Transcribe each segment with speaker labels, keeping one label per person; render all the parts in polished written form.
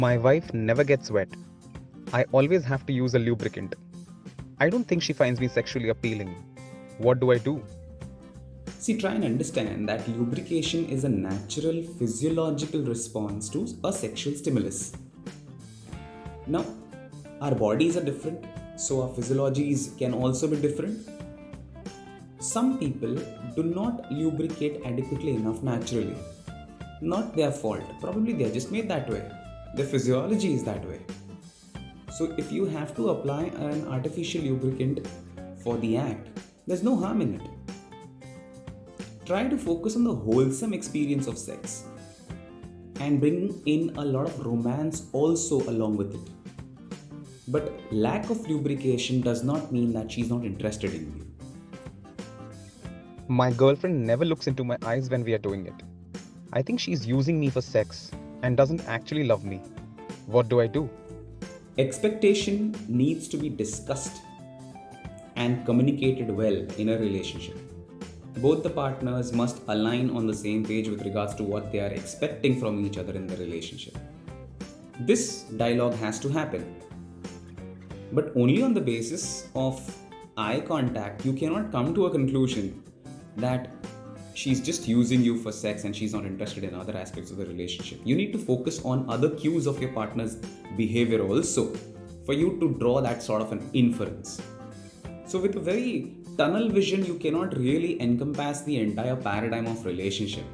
Speaker 1: My wife never gets wet. I always have to use a lubricant. I don't think she finds me sexually appealing. What do I do?
Speaker 2: See, try and understand that lubrication is a natural physiological response to a sexual stimulus. Now, our bodies are different, so our physiologies can also be different. Some people do not lubricate adequately enough naturally. Not their fault, probably they are just made that way. Their physiology is that way. So, if you have to apply an artificial lubricant for the act, there's no harm in it. Try to focus on the wholesome experience of sex and bring in a lot of romance also along with it. But lack of lubrication does not mean that she's not interested in you.
Speaker 1: My girlfriend never looks into my eyes when we are doing it. I think she's using me for sex and doesn't actually love me. What do I do?
Speaker 2: Expectation needs to be discussed and communicated well in a relationship. Both the partners must align on the same page with regards to what they are expecting from each other in the relationship. This dialogue has to happen, but only on the basis of eye contact. You cannot come to a conclusion that she's just using you for sex and she's not interested in other aspects of the relationship. You need to focus on other cues of your partner's behavior also for you to draw that sort of an inference. So, with a very tunnel vision, you cannot really encompass the entire paradigm of relationship.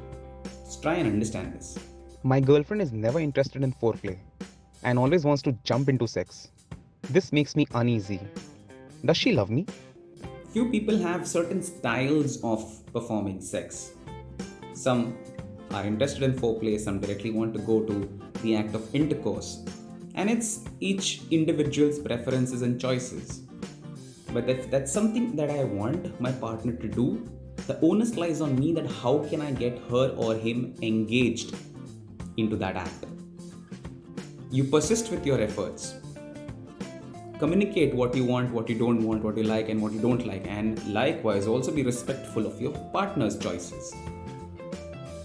Speaker 2: Just try and understand this.
Speaker 1: My girlfriend is never interested in foreplay and always wants to jump into sex. This makes me uneasy. Does she love me?
Speaker 2: Few people have certain styles of performing sex. Some are interested in foreplay, some directly want to go to the act of intercourse. And it's each individual's preferences and choices. But if that's something that I want my partner to do, the onus lies on me that how can I get her or him engaged into that act. You persist with your efforts. Communicate what you want, what you don't want, what you like, and what you don't like, and likewise also be respectful of your partner's choices.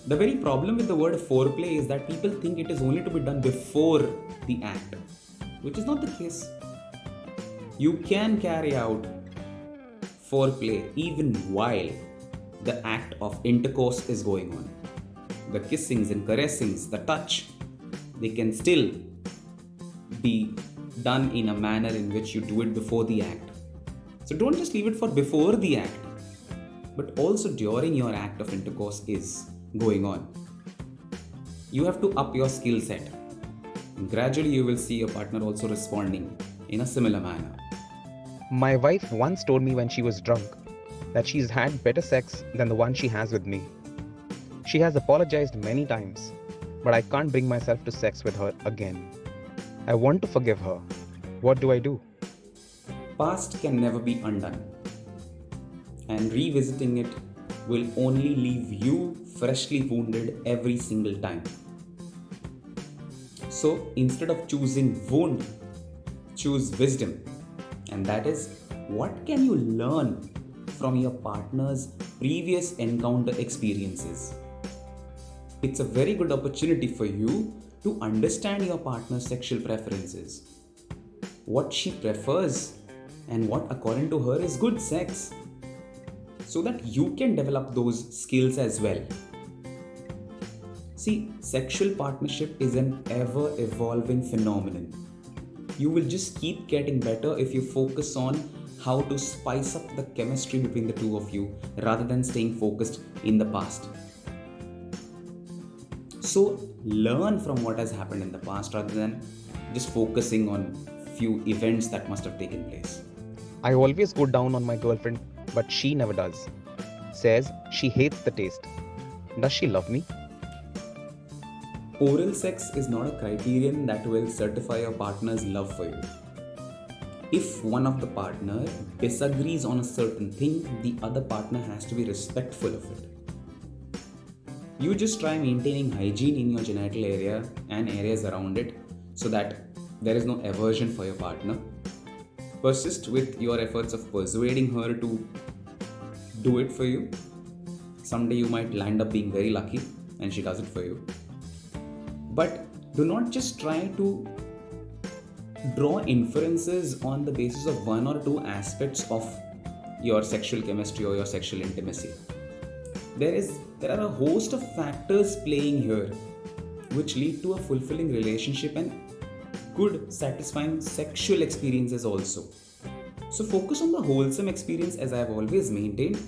Speaker 2: The very problem with the word foreplay is that people think it is only to be done before the act, which is not the case. You can carry out foreplay even while the act of intercourse is going on. The kissings and caressings, the touch, they can still be done in a manner in which you do it before the act. So don't just leave it for before the act, but also during your act of intercourse is going on. You have to up your skill set. And gradually you will see your partner also responding in a similar manner.
Speaker 1: My wife once told me when she was drunk that she's had better sex than the one she has with me. She has apologized many times, but I can't bring myself to sex with her again. I want to forgive her. What do I do?
Speaker 2: Past can never be undone, and revisiting it will only leave you freshly wounded every single time. So instead of choosing wound, choose wisdom. And that is, what can you learn from your partner's previous encounter experiences? It's a very good opportunity for you to understand your partner's sexual preferences, what she prefers, and what according to her is good sex, so that you can develop those skills as well. See, sexual partnership is an ever evolving phenomenon. You will just keep getting better if you focus on how to spice up the chemistry between the two of you rather than staying focused in the past. So learn from what has happened in the past rather than just focusing on few events that must have taken place.
Speaker 1: I always go down on my girlfriend, but she never does. Says she hates the taste. Does she love me?
Speaker 2: Oral sex is not a criterion that will certify your partner's love for you. If one of the partner disagrees on a certain thing, the other partner has to be respectful of it. You just try maintaining hygiene in your genital area and areas around it so that there is no aversion for your partner. Persist with your efforts of persuading her to do it for you. Someday you might land up being very lucky and she does it for you. But Do not just try to draw inferences on the basis of one or two aspects of your sexual chemistry or your sexual intimacy. There are a host of factors playing here which lead to a fulfilling relationship and good satisfying sexual experiences also. So focus on the wholesome experience, as I've always maintained,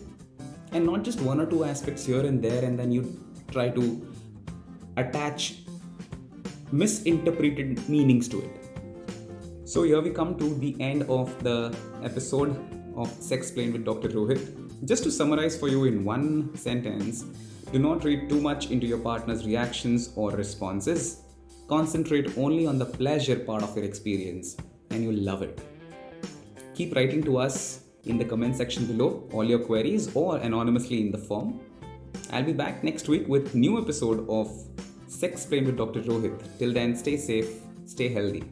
Speaker 2: and not just one or two aspects here and there, and then you try to attach misinterpreted meanings to it. So here we come to the end of the episode of Sexplained with Dr. Rohit. Just to summarize for you in one sentence, do not read too much into your partner's reactions or responses. Concentrate only on the pleasure part of your experience and you'll love it. Keep writing to us in the comment section below all your queries or anonymously in the form. I'll be back next week with new episode of Sexplained with Dr. Rohit. Till then, stay safe, stay healthy.